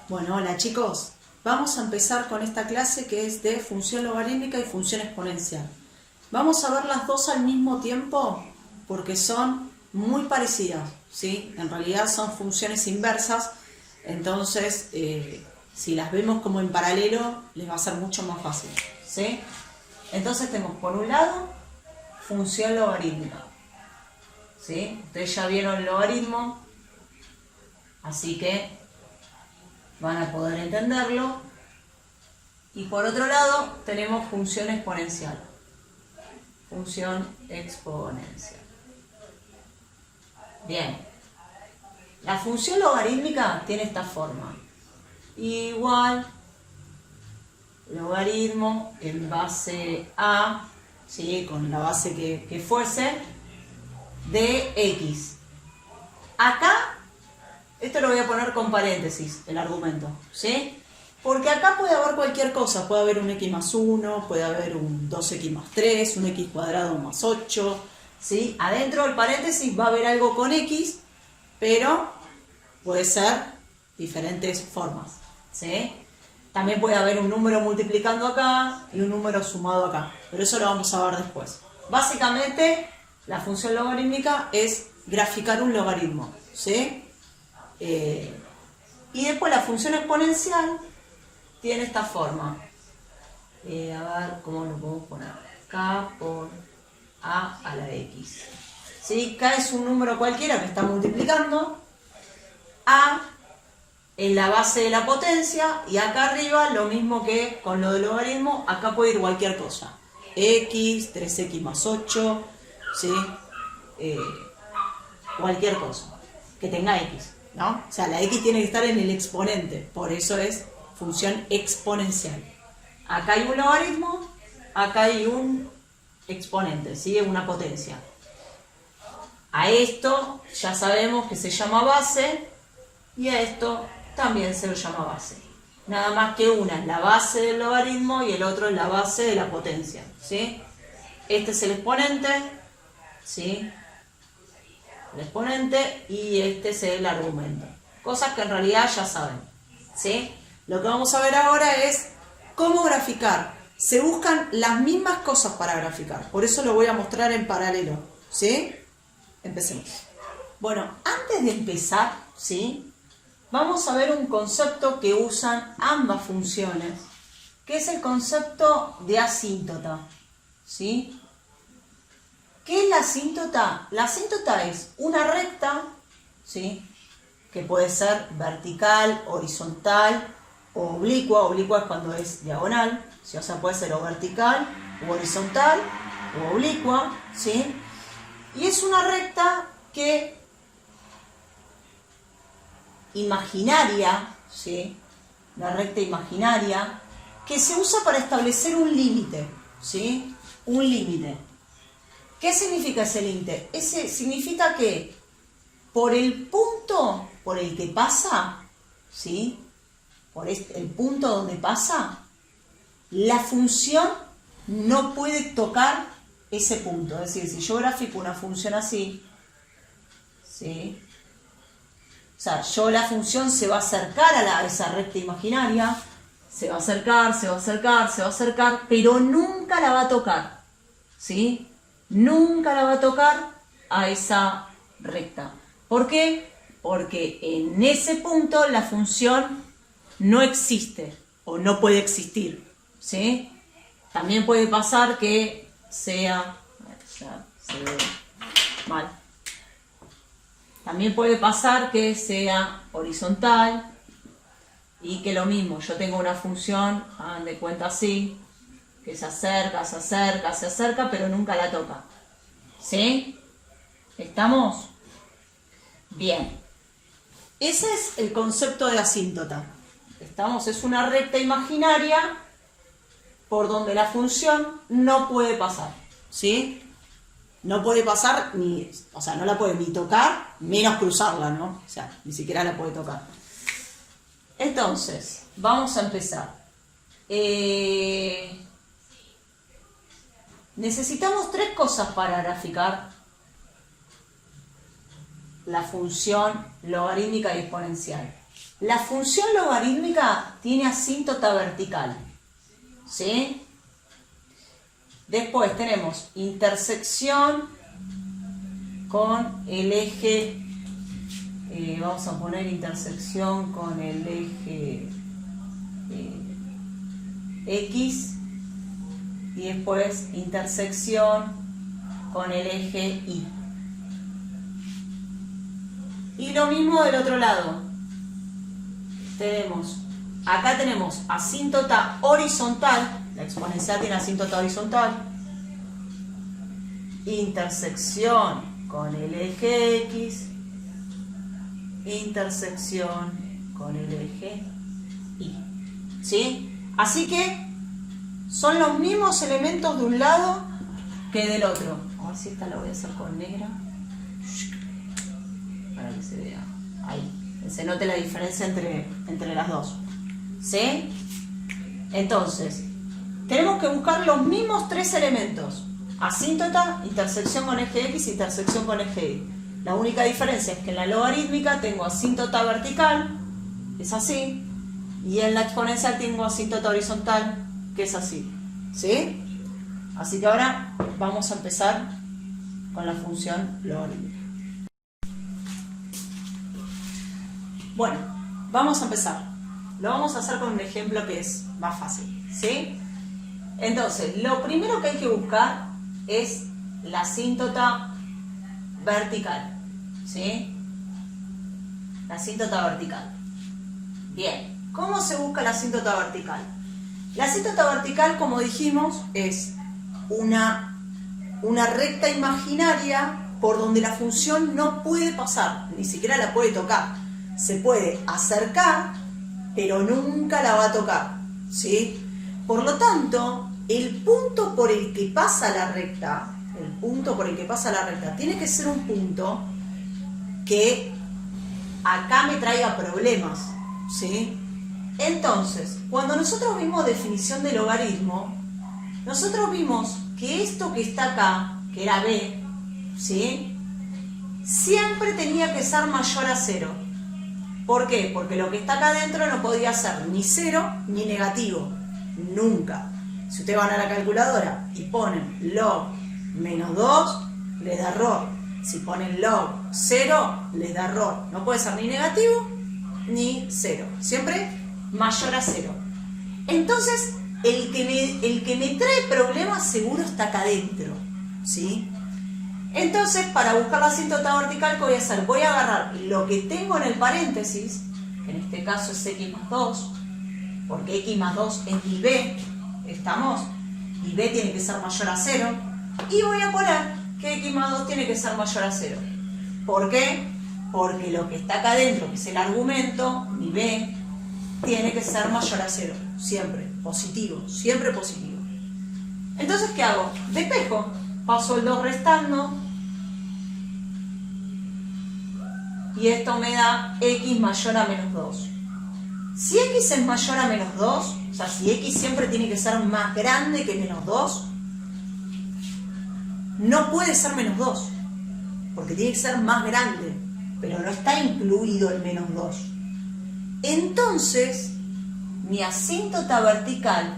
Bueno, hola chicos, vamos a empezar con esta clase que es de función logarítmica y función exponencial. Vamos a ver las dos al mismo tiempo porque son muy parecidas, ¿sí? En realidad son funciones inversas, entonces si las vemos como en paralelo les va a ser mucho más fácil, ¿sí? Entonces tenemos por un lado función logarítmica, ¿sí? Ustedes ya vieron el logaritmo, así que van a poder entenderlo. Y por otro lado tenemos función exponencial. Función exponencial. Bien. La función logarítmica tiene esta forma. Igual logaritmo en base a, ¿sí? Con la base que fuese, de x. Acá, esto lo voy a poner con paréntesis, el argumento, ¿sí? Porque acá puede haber cualquier cosa, puede haber un x más 1, puede haber un 2x más 3, un x cuadrado más 8, ¿sí? Adentro del paréntesis va a haber algo con x, pero puede ser diferentes formas, ¿sí? También puede haber un número multiplicando acá y un número sumado acá, pero eso lo vamos a ver después. Básicamente, la función logarítmica es graficar un logaritmo, ¿sí? Y después la función exponencial tiene esta forma. A ver cómo lo podemos poner. K por A a la X. ¿Sí? K es un número cualquiera que está multiplicando. A es la base de la potencia. Y acá arriba, lo mismo que con lo del logaritmo, acá puede ir cualquier cosa. X, 3x más 8, ¿sí? Cualquier cosa que tenga X, ¿no? O sea, la X tiene que estar en el exponente. Por eso es función exponencial. Acá hay un logaritmo, acá hay un exponente, ¿sí? Una potencia. A esto ya sabemos que se llama base y a esto también se lo llama base. Nada más que una es la base del logaritmo y el otro es la base de la potencia, ¿sí? Este es el exponente, ¿sí? El exponente y este es el argumento. Cosas que en realidad ya saben, ¿sí? Lo que vamos a ver ahora es cómo graficar. Se buscan las mismas cosas para graficar. Por eso lo voy a mostrar en paralelo. ¿Sí? Empecemos. Bueno, antes de empezar, ¿sí? Vamos a ver un concepto que usan ambas funciones, que es el concepto de asíntota. ¿Sí? ¿Qué es la asíntota? La asíntota es una recta, ¿sí? Que puede ser vertical, horizontal, o oblicua. Oblicua es cuando es diagonal, ¿sí? O sea, puede ser o vertical, o horizontal, o oblicua, ¿sí? Y es una recta que imaginaria, ¿sí? Una recta imaginaria que se usa para establecer un límite, ¿sí? Un límite. ¿Qué significa ese límite? Ese significa que por el punto por el que pasa, ¿sí? Por el punto donde pasa, la función no puede tocar ese punto. Es decir, si yo grafico una función así, ¿sí? O sea, la función se va a acercar a esa recta imaginaria, se va a acercar, se va a acercar, se va a acercar, pero nunca la va a tocar, ¿sí? Nunca la va a tocar a esa recta. ¿Por qué? Porque en ese punto la función no existe o no puede existir, ¿sí? También puede pasar que sea... Ya se ve mal. También puede pasar que sea horizontal y que lo mismo, yo tengo una función, hagan de cuenta así, que se acerca, se acerca, se acerca, pero nunca la toca. ¿Sí? ¿Estamos? Bien. Ese es el concepto de asíntota. ¿Estamos? Es una recta imaginaria por donde la función no puede pasar. ¿Sí? No puede pasar ni, o sea, no la puede ni tocar, menos cruzarla, ¿no? O sea, ni siquiera la puede tocar. Entonces, vamos a empezar. Necesitamos tres cosas para graficar la función logarítmica y exponencial. La función logarítmica tiene asíntota vertical, ¿sí? Después tenemos intersección con el eje, vamos a poner intersección con el eje X, y después intersección con el eje Y. Y lo mismo del otro lado. Acá tenemos asíntota horizontal, la exponencial tiene asíntota horizontal, intersección con el eje X, intersección con el eje Y. ¿Sí? Así que son los mismos elementos de un lado que del otro. A ver si esta la voy a hacer con negra para que se vea ahí, que se note la diferencia entre las dos. ¿Sí? Entonces, tenemos que buscar los mismos tres elementos: asíntota, intersección con eje X, intersección con eje Y. La única diferencia es que en la logarítmica tengo asíntota vertical, es así, y en la exponencial tengo asíntota horizontal, que es así. ¿Sí? Así que ahora vamos a empezar con la función logarítmica. Bueno, vamos a empezar. Lo vamos a hacer con un ejemplo que es más fácil, ¿sí? Entonces, lo primero que hay que buscar es la asíntota vertical, ¿sí? La asíntota vertical. Bien, ¿cómo se busca la asíntota vertical? La asíntota vertical, como dijimos, es una recta imaginaria por donde la función no puede pasar, ni siquiera la puede tocar. Se puede acercar, pero nunca la va a tocar, ¿sí? Por lo tanto, el punto por el que pasa la recta, tiene que ser un punto que acá me traiga problemas, ¿sí? Entonces, cuando nosotros vimos definición de logaritmo, nosotros vimos que esto que está acá, que era b, ¿sí? Siempre tenía que ser mayor a 0. ¿Por qué? Porque lo que está acá adentro no podía ser ni 0 ni negativo. Nunca. Si ustedes van a la calculadora y ponen log menos 2, les da error. Si ponen log 0, les da error. No puede ser ni negativo ni 0. Siempre mayor a 0. Entonces, el que me trae problemas seguro está acá adentro, ¿sí? Entonces, para buscar la asíntota vertical, ¿qué voy a hacer? Voy a agarrar lo que tengo en el paréntesis, que en este caso es x más 2, porque x más 2 es mi b, estamos, y b tiene que ser mayor a 0, y voy a poner que x más 2 tiene que ser mayor a 0. ¿Por qué? Porque lo que está acá adentro, que es el argumento, mi b, tiene que ser mayor a 0, siempre, positivo, siempre positivo. Entonces, ¿qué hago? Despejo, paso el 2 restando, y esto me da x mayor a menos 2. Si x es mayor a menos 2, o sea, si x siempre tiene que ser más grande que menos 2, no puede ser menos 2, porque tiene que ser más grande, pero no está incluido el menos 2. Entonces, mi asíntota vertical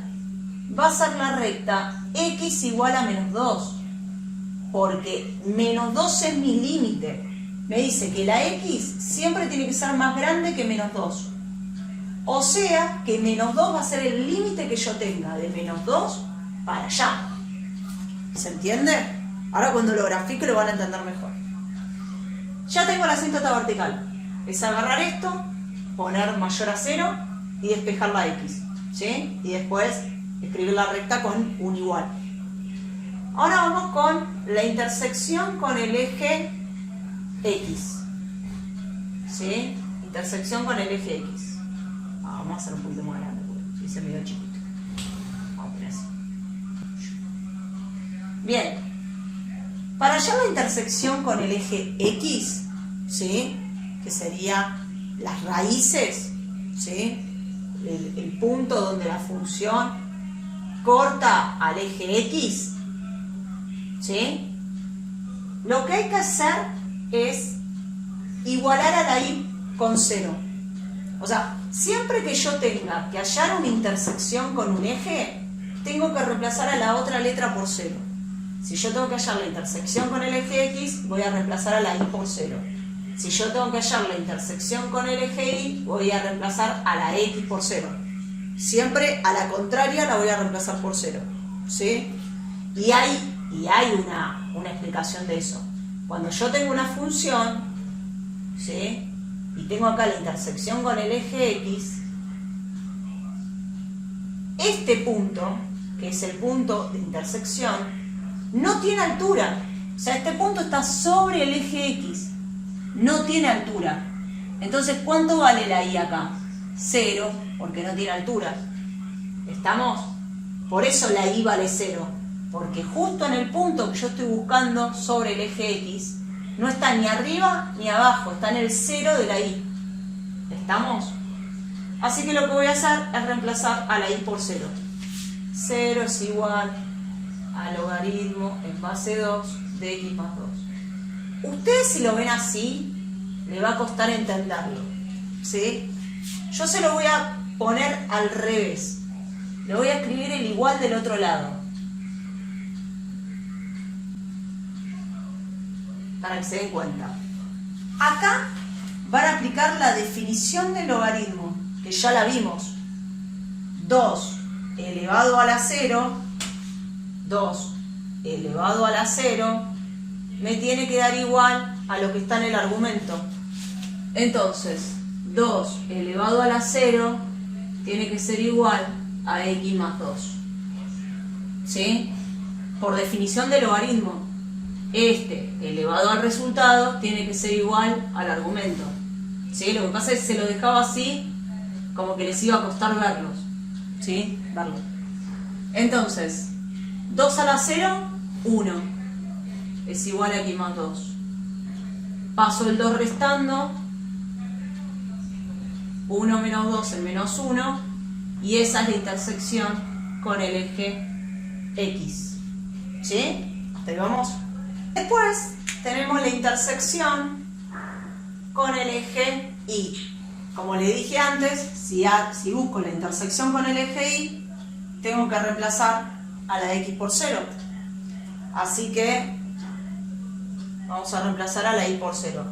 va a ser la recta x igual a menos 2, porque menos 2 es mi límite. Me dice que la x siempre tiene que ser más grande que menos 2. O sea, que menos 2 va a ser el límite que yo tenga, de menos 2 para allá. ¿Se entiende? Ahora cuando lo grafique lo van a entender mejor. Ya tengo la asíntota vertical. Es agarrar esto, poner mayor a 0 y despejar la x, ¿sí? Y después escribir la recta con un igual. Ahora vamos con la intersección con el eje X, ¿sí? Intersección con el eje X. Vamos a hacer un poquito más grande porque si se me dio chiquito. Vamos a poner así. Bien, para hallar la intersección con el eje X, ¿sí? Que sería las raíces, ¿sí? El punto donde la función corta al eje X, ¿sí? Lo que hay que hacer es igualar a la y con 0. O sea, siempre que yo tenga que hallar una intersección con un eje, tengo que reemplazar a la otra letra por 0. Si yo tengo que hallar la intersección con el eje X, voy a reemplazar a la Y por 0. Si yo tengo que hallar la intersección con el eje Y, voy a reemplazar a la X por 0. Siempre a la contraria la voy a reemplazar por 0. ¿Sí? Y hay una explicación de eso. Cuando yo tengo una función, ¿sí?, y tengo acá la intersección con el eje X, este punto, que es el punto de intersección, no tiene altura. O sea, este punto está sobre el eje X, no tiene altura. Entonces, ¿cuánto vale la Y acá? 0, porque no tiene altura. ¿Estamos? Por eso la Y vale 0, porque justo en el punto que yo estoy buscando sobre el eje X, no está ni arriba ni abajo, está en el 0 de la Y. ¿Estamos? Así que lo que voy a hacer es reemplazar a la Y por 0. 0 es igual a logaritmo en base 2 de X más 2. Ustedes, si lo ven así, le va a costar entenderlo, ¿sí? Yo se lo voy a poner al revés. Le voy a escribir el igual del otro lado, para que se den cuenta. Acá van a aplicar la definición del logaritmo, que ya la vimos. 2 elevado a la 0, 2 elevado a la 0, me tiene que dar igual a lo que está en el argumento. Entonces, 2 elevado a la 0 tiene que ser igual a X más 2. ¿Sí? Por definición de logaritmo, este elevado al resultado tiene que ser igual al argumento. ¿Sí? Lo que pasa es que se lo dejaba así, como que les iba a costar verlos. ¿Sí? Verlos. Entonces, 2 a la 0, 1. Es igual a X más 2. Paso el 2 restando. 1 menos 2 es menos 1. Y esa es la intersección con el eje X. ¿Sí? ¿Hasta ahí vamos? Después tenemos la intersección con el eje Y. Como le dije antes, si busco la intersección con el eje Y, tengo que reemplazar a la X por 0. Así que vamos a reemplazar a la Y por 0.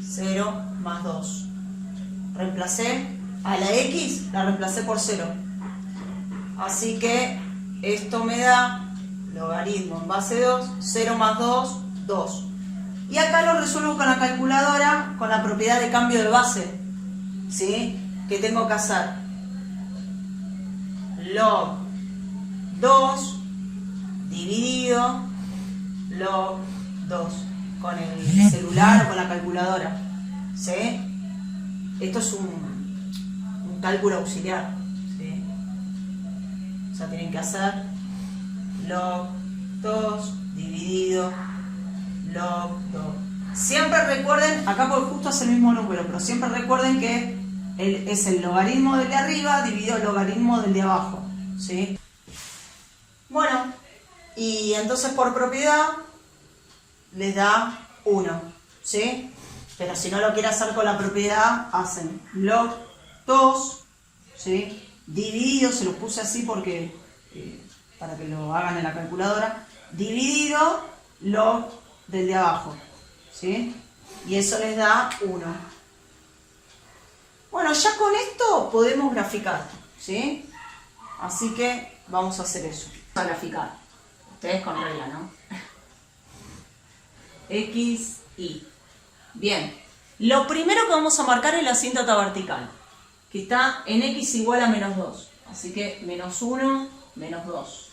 0 más 2. Reemplacé a la X, la reemplacé por 0. Así que esto me da logaritmo en base 2, 0 más 2, 2. Y acá lo resuelvo con la calculadora, con la propiedad de cambio de base. ¿Sí? ¿Qué tengo que hacer? Log 2 dividido log 2 con el celular o con la calculadora. ¿Sí? Esto es un cálculo auxiliar. ¿Sí? O sea, tienen que hacer log 2 dividido log 2. Siempre recuerden, acá porque justo es el mismo número, pero siempre recuerden que es el logaritmo del de arriba dividido el logaritmo del de abajo. ¿Sí? Bueno, y entonces por propiedad les da 1. ¿Sí? Pero si no lo quiere hacer con la propiedad, hacen log 2, ¿sí?, dividido, se lo puse así porque para que lo hagan en la calculadora, dividido log del de abajo. ¿Sí? Y eso les da 1. Bueno, ya con esto podemos graficar. ¿Sí? Así que vamos a hacer eso. Vamos a graficar. Ustedes con regla, ¿no? X, Y. Bien. Lo primero que vamos a marcar es la asíntota vertical, que está en X igual a menos 2. Así que menos 1, menos 2.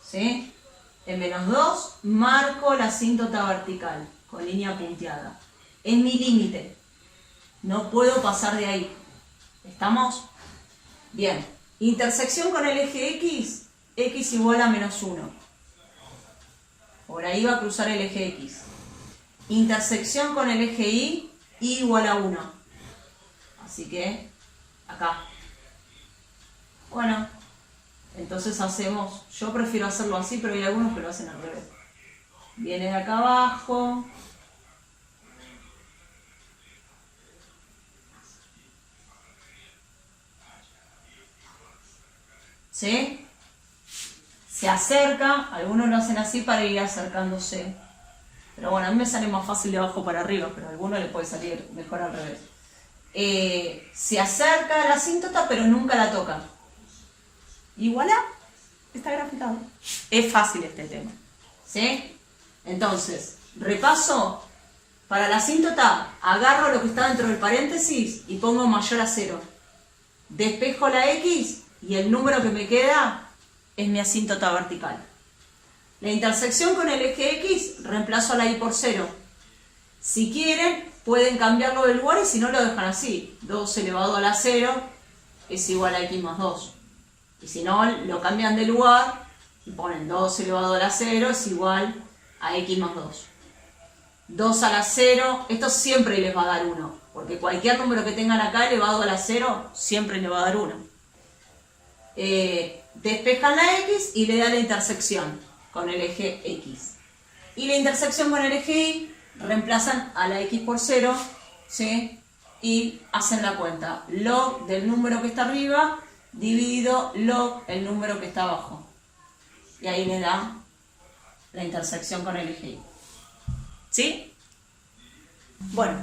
¿Sí? En menos 2 marco la asíntota vertical con línea punteada. Es mi límite. No puedo pasar de ahí. ¿Estamos? Bien. Intersección con el eje X. X igual a menos 1. Por ahí va a cruzar el eje X. Intersección con el eje Y. Y igual a 1. Así que acá. Bueno. Entonces hacemos, yo prefiero hacerlo así, pero hay algunos que lo hacen al revés. Viene de acá abajo, ¿sí? Se acerca, algunos lo hacen así para ir acercándose. Pero bueno, a mí me sale más fácil de abajo para arriba, pero a alguno le puede salir mejor al revés. Se acerca a la asíntota, pero nunca la toca. Y voilà, está graficado. Es fácil este tema, ¿sí? Entonces, repaso. Para la asíntota, agarro lo que está dentro del paréntesis y pongo mayor a 0. Despejo la X y el número que me queda es mi asíntota vertical. La intersección con el eje X, reemplazo a la Y por 0. Si quieren, pueden cambiarlo de lugar y si no lo dejan así. 2 elevado a la 0 es igual a X más 2. Y si no, lo cambian de lugar y ponen 2 elevado a la 0 es igual a X más 2. 2 a la 0, esto siempre les va a dar 1, porque cualquier número que tengan acá elevado a la 0 siempre le va a dar 1. Despejan la X y le dan la intersección con el eje X. Y la intersección con el eje Y, reemplazan a la X por 0, ¿sí? Y hacen la cuenta. Log del número que está arriba dividido log el número que está abajo. Y ahí me da la intersección con el eje Y. ¿Sí? Bueno,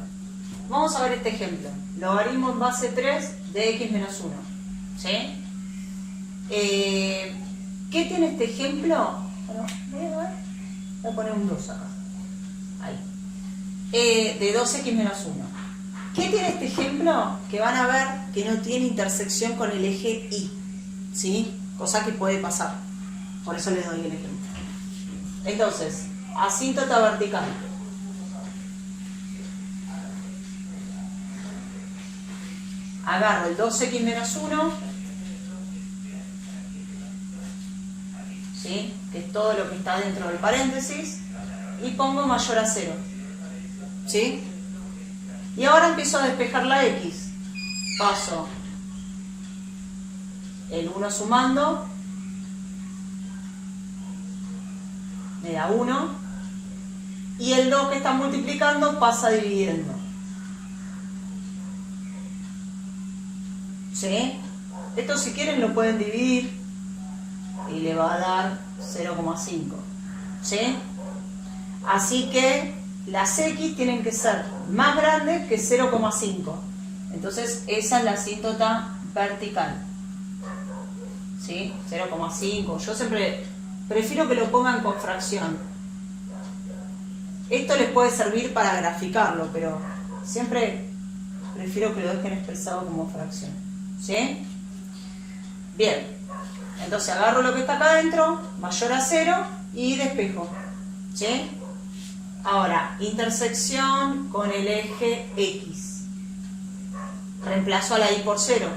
vamos a ver este ejemplo. Logaritmo en base 3 de x menos 1. ¿Sí? ¿Qué tiene este ejemplo? Bueno, voy a poner un 2 acá. Ahí. De 2x menos 1. ¿Qué tiene este ejemplo? Que van a ver que no tiene intersección con el eje Y. ¿Sí? Cosa que puede pasar. Por eso les doy el ejemplo. Entonces, asíntota vertical. Agarro el 2x menos 1, ¿sí? Que es todo lo que está dentro del paréntesis, y pongo mayor a 0. ¿Sí? Y ahora empiezo a despejar la X. Paso el 1 sumando, me da 1, y el 2 que está multiplicando pasa dividiendo. ¿Sí? Esto si quieren lo pueden dividir y le va a dar 0,5. ¿Sí? Así que las X tienen que ser más grandes que 0,5. Entonces esa es la asíntota vertical. ¿Sí? 0,5. Yo siempre prefiero que lo pongan con fracción. Esto les puede servir para graficarlo, pero siempre prefiero que lo dejen expresado como fracción. ¿Sí? Bien, entonces agarro lo que está acá adentro, mayor a 0 y despejo. ¿Sí? Ahora, intersección con el eje X. Reemplazo a la Y por 0.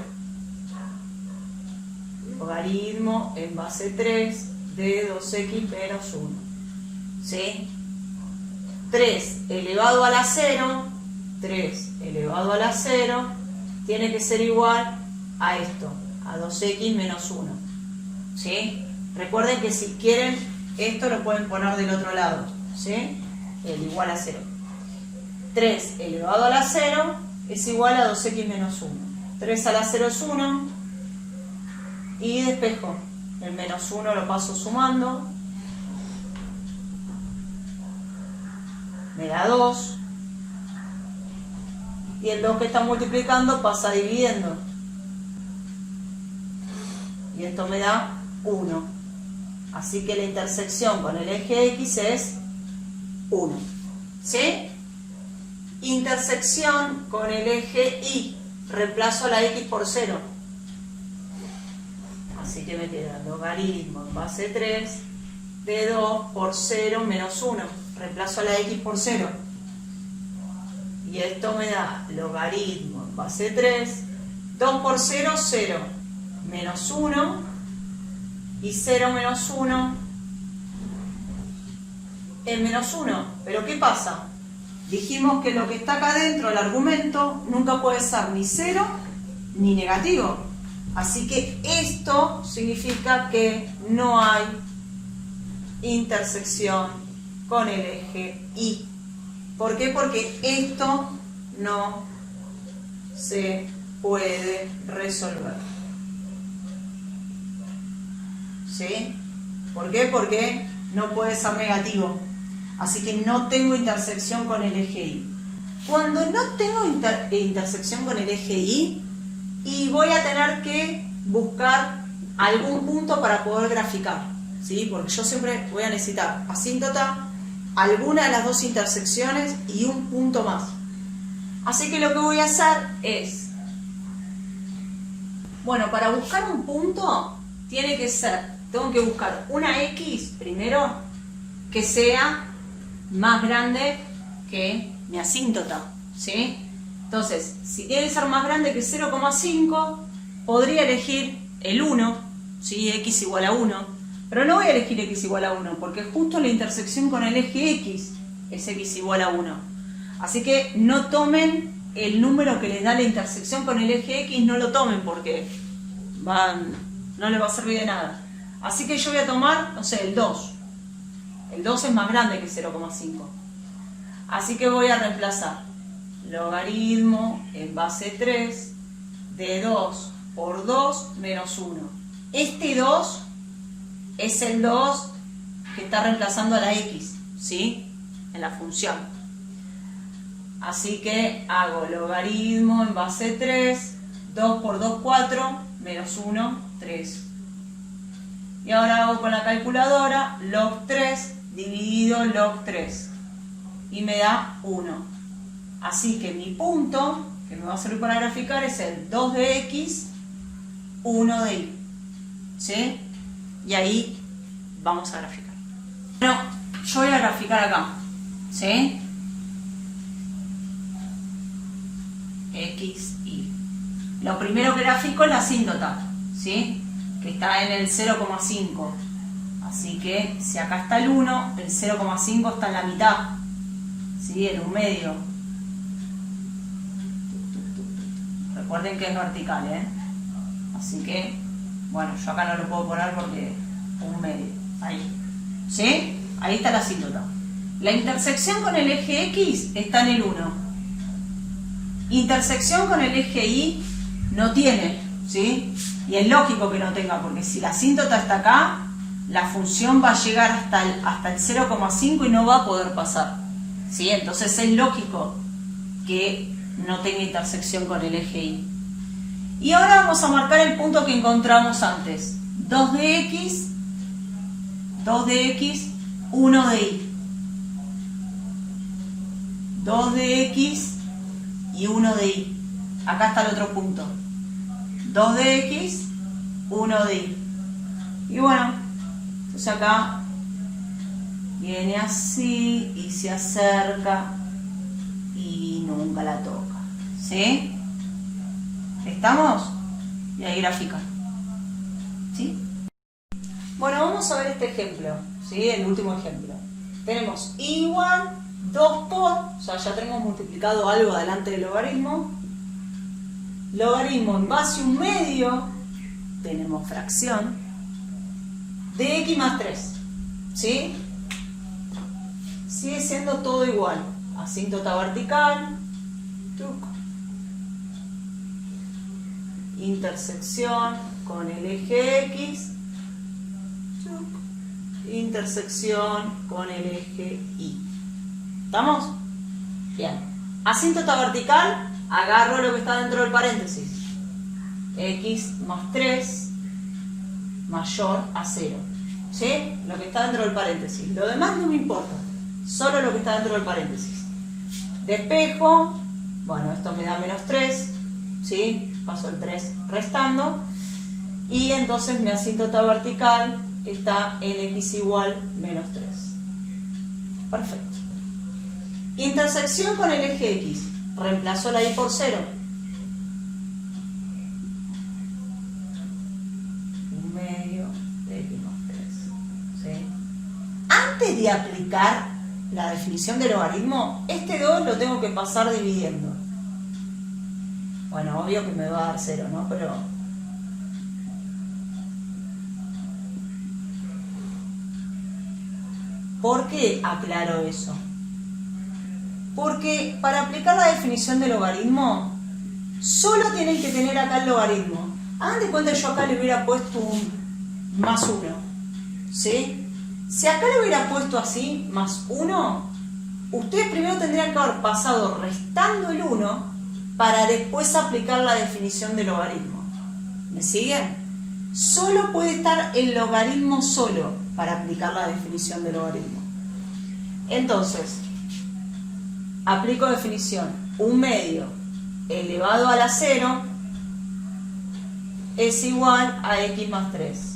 Logaritmo en base 3 de 2x menos 1. ¿Sí? 3 elevado a la 0, 3 elevado a la 0, tiene que ser igual a esto, a 2x menos 1. ¿Sí? Recuerden que si quieren, esto lo pueden poner del otro lado. ¿Sí? El igual a 0. 3 elevado a la 0 es igual a 2x menos 1. 3 a la 0 es 1. Y despejo. El menos 1 lo paso sumando. Me da 2. Y el 2 que está multiplicando pasa dividiendo. Y esto me da 1. Así que la intersección con el eje X es 1. ¿Sí? Intersección con el eje Y. Reemplazo la X por 0. Así que me queda logaritmo en base 3 de 2 por 0 menos 1. Reemplazo la X por 0. Y esto me da logaritmo en base 3. 2 por 0, 0. Menos 1. Y 0 menos 1 es menos 1. ¿Pero qué pasa? Dijimos que lo que está acá adentro, el argumento, nunca puede ser ni 0 ni negativo. Así que esto significa que no hay intersección con el eje Y. ¿Por qué? Porque esto no se puede resolver. ¿sí? ¿Por qué? Porque no puede ser negativo. Así que no tengo intersección con el eje Y. Cuando no tengo intersección con el eje Y voy a tener que buscar algún punto para poder graficar, ¿sí? Porque yo siempre voy a necesitar asíntota, alguna de las dos intersecciones y un punto más. Así que lo que voy a hacer es, bueno, para buscar un punto tengo que buscar una X primero que sea más grande que mi asíntota, ¿sí? Entonces, si tiene que ser más grande que 0,5, podría elegir el 1, ¿sí? X igual a 1, pero no voy a elegir X igual a 1, porque justo la intersección con el eje X es X igual a 1. Así que no tomen el número que les da la intersección con el eje X, no lo tomen porque no les va a servir de nada. Así que yo voy a tomar, no sé, el 2. El 2 es más grande que 0,5. Así que voy a reemplazar logaritmo en base 3 de 2 por 2 menos 1. Este 2 es el 2 que está reemplazando a la X, ¿sí? En la función. Así que hago logaritmo en base 3, 2 por 2, 4, menos 1, 3. Y ahora hago con la calculadora log 3 dividido log 3. Y me da 1. Así que mi punto, que me va a servir para graficar, es el 2 de X, 1 de Y. ¿Sí? Y ahí vamos a graficar. Bueno, yo voy a graficar acá. ¿Sí? X, Y. Lo primero que grafico es la asíntota, ¿sí? Que está en el 0,5. Así que si acá está el 1, el 0,5 está en la mitad, ¿sí? En un medio. Recuerden que es vertical, ¿eh? Así que, bueno, yo acá no lo puedo poner porque un medio. Ahí. ¿Sí? Ahí está la asíntota. La intersección con el eje X está en el 1. Intersección con el eje Y no tiene, ¿sí? Y es lógico que no tenga, porque si la asíntota está acá, la función va a llegar hasta el 0,5 y no va a poder pasar, ¿sí? Entonces es lógico que no tenga intersección con el eje Y. Y ahora vamos a marcar el punto que encontramos antes. 2 de X, 1 de Y. 2 de X y 1 de Y. Acá está el otro punto. 2 de X, 1 de Y. Y bueno, entonces acá viene así y se acerca y nunca la toca. ¿Sí? ¿Estamos? Y ahí grafica. ¿Sí? Bueno, vamos a ver este ejemplo. ¿Sí? El último ejemplo. Tenemos igual 2 por, o sea, ya tenemos multiplicado algo adelante del logaritmo. Logaritmo en base 1 medio, tenemos fracción, de X más 3. ¿Sí? Sigue siendo todo igual. Asíntota vertical, intersección con el eje X, intersección con el eje Y. ¿Estamos? Bien. Asíntota vertical, agarro lo que está dentro del paréntesis. X más 3 mayor a 0. ¿Sí? Lo que está dentro del paréntesis. Lo demás no me importa. Solo lo que está dentro del paréntesis. Despejo. Bueno, esto me da menos 3. ¿Sí? Paso el 3 restando. Y entonces mi asíntota vertical está en X igual menos 3. Perfecto. Intersección con el eje X. Reemplazo la Y por 0. 1 medio de X más 3. ¿Sí? Antes de aplicar la definición de logaritmo, este 2 lo tengo que pasar dividiendo. Bueno, obvio que me va a dar 0, ¿no? Pero ¿por qué aclaro eso? Porque para aplicar la definición de logaritmo, solo tienen que tener acá el logaritmo. Hagan de cuenta que yo acá le hubiera puesto un más 1. ¿sí? Si acá le hubiera puesto así, más 1, ustedes primero tendrían que haber pasado restando el 1 para después aplicar la definición de logaritmo. ¿Me siguen? Solo puede estar el logaritmo solo para aplicar la definición de logaritmo. Entonces, aplico definición. 1/2 elevado a la 0 es igual a x más 3.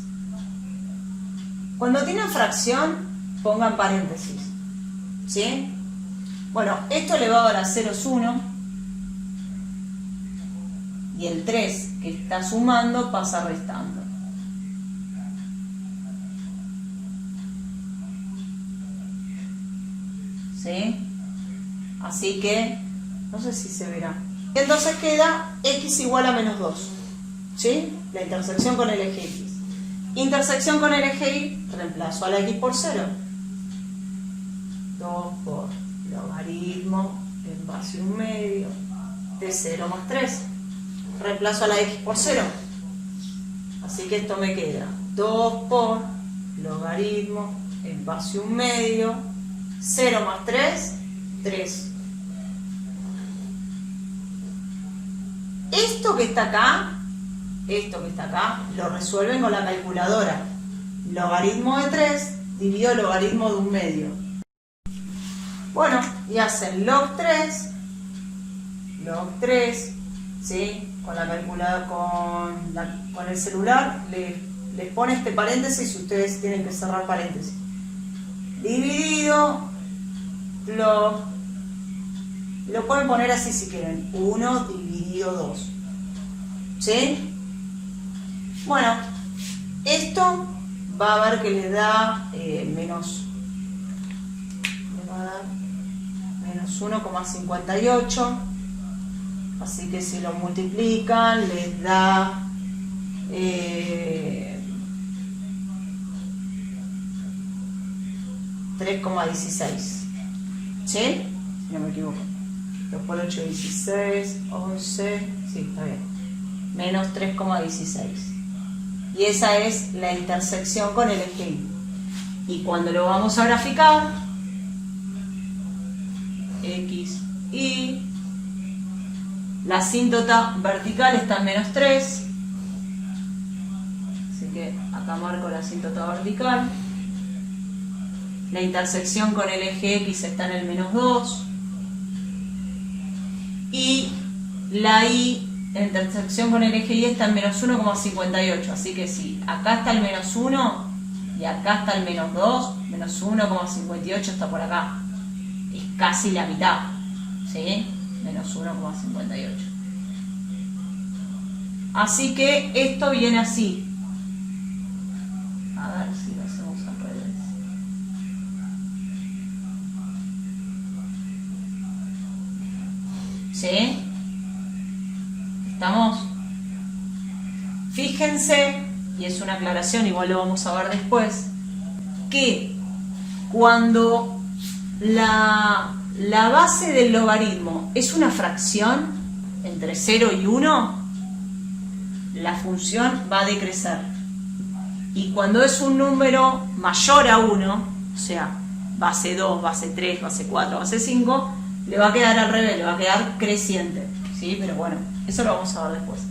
Cuando tienen fracción, pongan paréntesis. ¿Sí? Bueno, esto elevado a la 0 es 1. Y el 3 que está sumando pasa restando. ¿Sí? Así que, no sé si se verá. Entonces queda x igual a menos 2. ¿Sí? La intersección con el eje x. Intersección con el eje y, reemplazo a la x por 0. 2 por logaritmo en base 1/2 de 0 más 3. Reemplazo a la x por 0. Así que esto me queda 2 por logaritmo en base 1/2. 0 más 3, 3. Esto que está acá, lo resuelven con la calculadora. Logaritmo de 3 dividido logaritmo de 1/2. Bueno, y hacen log 3, ¿sí? Con la calculadora, con el celular, les pone este paréntesis y ustedes tienen que cerrar paréntesis. Dividido log, lo pueden poner así si quieren, 1 dividido 2. ¿Sí? Bueno, esto va a ver que les da menos 1,58. Así que si lo multiplican les da 3,16. ¿Sí? Si no me equivoco. 2 por 8, 16, 11. Sí, está bien. Menos 3,16. Y esa es la intersección con el eje Y. Y cuando lo vamos a graficar, x, y, la asíntota vertical está en menos 3. Así que acá marco la asíntota vertical. La intersección con el eje X está en el menos 2. Y la Y, la intersección con el eje Y está en menos 1,58. Así que sí, acá está el menos 1 y acá está el menos 2. Menos 1,58 está por acá. Es casi la mitad. ¿Sí? Menos 1,58. Así que esto viene así. A ver si lo hacemos al revés. ¿Sí? ¿Estamos? Fíjense, y es una aclaración, igual lo vamos a ver después, que cuando la base del logaritmo es una fracción entre 0 y 1, la función va a decrecer. Y cuando es un número mayor a 1, o sea, base 2, base 3, base 4, base 5, le va a quedar al revés, le va a quedar creciente. ¿Sí? Pero bueno, eso lo vamos a ver después.